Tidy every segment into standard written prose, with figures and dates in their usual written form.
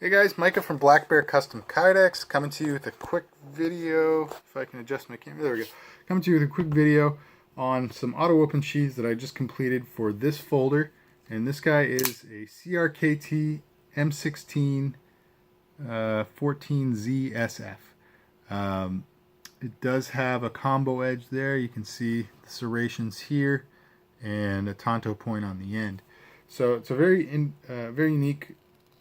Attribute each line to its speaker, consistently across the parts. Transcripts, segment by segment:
Speaker 1: Hey guys, Micah from Black Bear Custom Kydex coming to you with a quick video. If I can adjust my camera, there we go. Coming to you with a quick video on some auto open sheaths that I just completed for this folder. And this guy is a CRKT M16-14ZSF. It does have a combo edge there. You can see the serrations here and a tanto point on the end. So it's a very unique,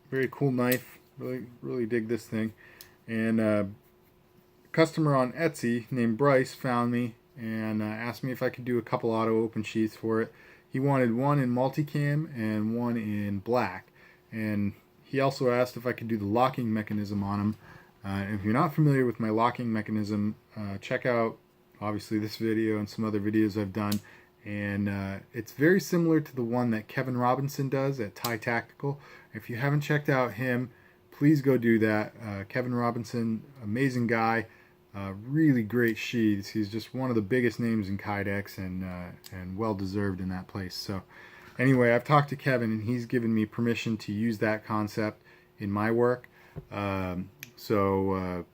Speaker 1: very cool knife. Really dig this thing. And a customer on Etsy named Bryce found me and asked me if I could do a couple auto open sheaths for it. He wanted one in multicam and one in black. And he also asked if I could do the locking mechanism on them. If you're not familiar with my locking mechanism, check out obviously this video and some other videos I've done. And it's very similar to the one that Kevin Robinson does at Thai Tactical. If you haven't checked out him, please go do that. Kevin Robinson, amazing guy, really great sheaths. He's just one of the biggest names in Kydex and well deserved in that place. So anyway, I've talked to Kevin and he's given me permission to use that concept in my work. So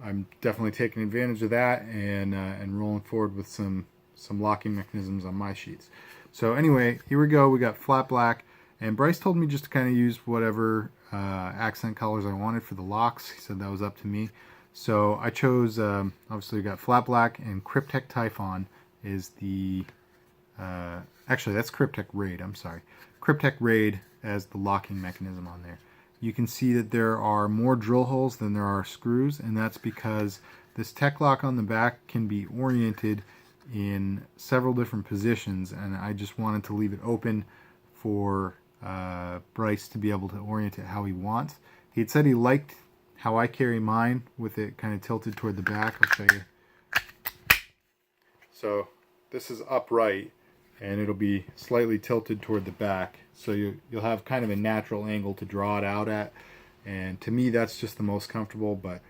Speaker 1: I'm definitely taking advantage of that and rolling forward with some locking mechanisms on my sheets. So anyway, here we go. We got flat black, and Bryce told me just to kind of use whatever accent colors I wanted for the locks. He said that was up to me. So I chose, obviously we got flat black, and Cryptek Typhon is the, actually that's Cryptek Raid, I'm sorry. Cryptek Raid as the locking mechanism on there. You can see that there are more drill holes than there are screws, and that's because this tech lock on the back can be oriented in several different positions, and I just wanted to leave it open for Bryce to be able to orient it how he wants. He had said he liked how I carry mine with it kind of tilted toward the back. I'll show you. So this is upright and it'll be slightly tilted toward the back, so you'll have kind of a natural angle to draw it out at, and to me that's just the most comfortable. But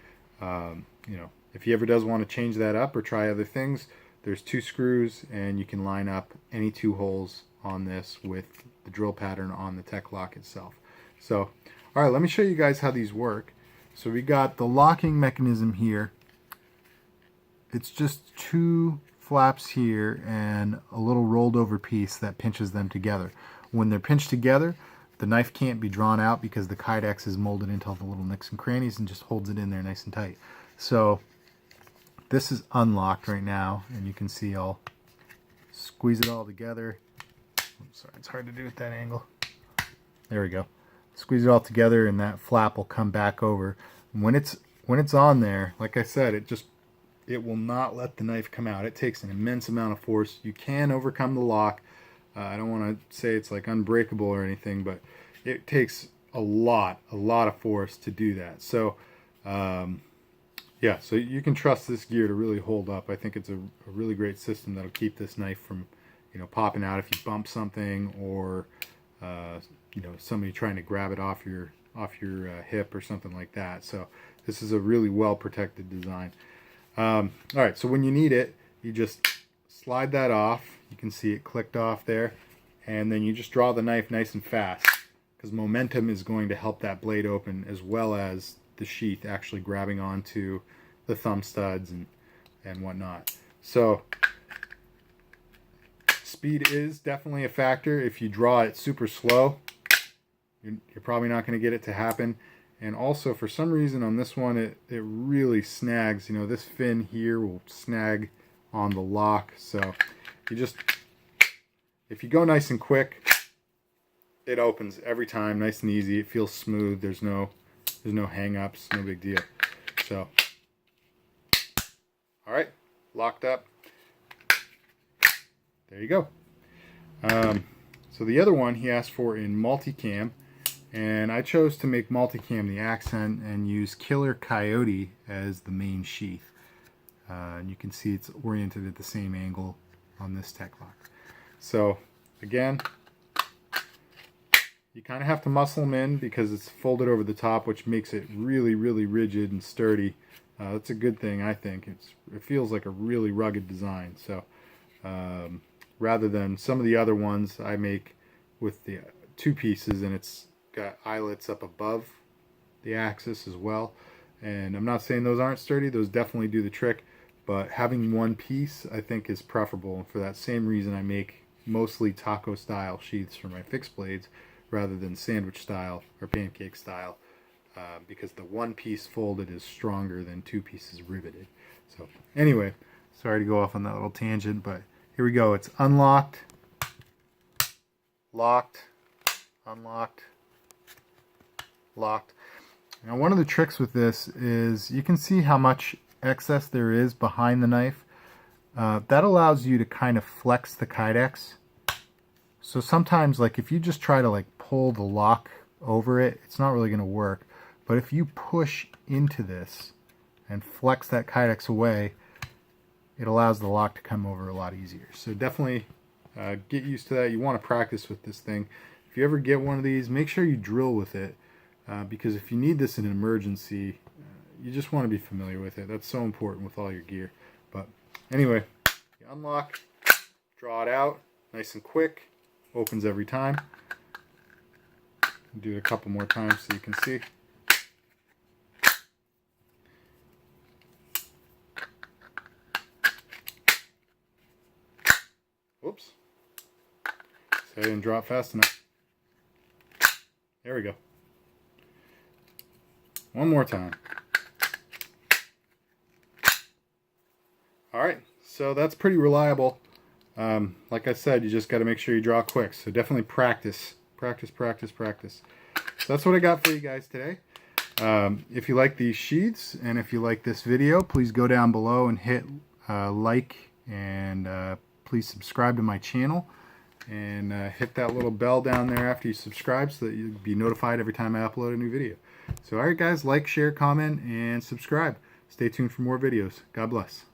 Speaker 1: you know, if he ever does want to change that up or try other things, there's 2 screws and you can line up any 2 holes on this with the drill pattern on the tech lock itself. So alright, let me show you guys how these work. So we got the locking mechanism here. It's just 2 flaps here and a little rolled over piece that pinches them together. When they're pinched together, the knife can't be drawn out because the Kydex is molded into all the little nicks and crannies and just holds it in there nice and tight. So this is unlocked right now, and you can see I'll squeeze it all together. I'm sorry, it's hard to do at that angle. There we go. Squeeze it all together and that flap will come back over. When it's on there, like I said, it will not let the knife come out. It takes an immense amount of force. You can overcome the lock. I don't want to say it's like unbreakable or anything, but it takes a lot of force to do that. So yeah, so you can trust this gear to really hold up. I think it's a really great system that'll keep this knife from, you know, popping out if you bump something, or you know, somebody trying to grab it off your hip or something like that. So this is a really well protected design. All right, so when you need it, you just slide that off. You can see it clicked off there, and then you just draw the knife nice and fast, because momentum is going to help that blade open, as well as the sheath actually grabbing onto the thumb studs and whatnot. So speed is definitely a factor. If you draw it super slow, you're probably not going to get it to happen. And also, for some reason on this one, it really snags. You know, this fin here will snag on the lock. So if you go nice and quick, it opens every time, nice and easy. It feels smooth. There's no hang-ups, no big deal. So, all right, locked up. There you go. So the other one he asked for in multicam, and I chose to make multicam the accent and use Killer Coyote as the main sheath. And you can see it's oriented at the same angle on this tech lock. So again, you kind of have to muscle them in because it's folded over the top, which makes it really rigid and sturdy. That's a good thing, I think. It feels like a really rugged design. So rather than some of the other ones I make with the 2 pieces and it's got eyelets up above the axis as well. And I'm not saying those aren't sturdy, those definitely do the trick, but having one piece I think is preferable. And for that same reason, I make mostly taco style sheaths for my fixed blades rather than sandwich style or pancake style, because the one piece folded is stronger than two pieces riveted. So anyway, sorry to go off on that little tangent, but here we go. It's unlocked, locked, unlocked, locked. Now one of the tricks with this is you can see how much excess there is behind the knife. That allows you to kind of flex the Kydex. So sometimes, like, if you just try to like pull the lock over it, it's not really going to work. But if you push into this and flex that Kydex away, it allows the lock to come over a lot easier. So definitely get used to that. You want to practice with this thing. If you ever get one of these, make sure you drill with it, because if you need this in an emergency, you just want to be familiar with it. That's so important with all your gear. But anyway, you unlock, draw it out, nice and quick, opens every time. Do it a couple more times so you can see. Whoops. So I didn't draw it fast enough. There we go. One more time. Alright, so that's pretty reliable. Like I said, you just got to make sure you draw quick. So definitely practice. Practice, practice, practice. So that's what I got for you guys today. If you like these sheaths and if you like this video, please go down below and hit like, and please subscribe to my channel, and hit that little bell down there after you subscribe so that you'll be notified every time I upload a new video. So alright guys, like, share, comment, and subscribe. Stay tuned for more videos. God bless.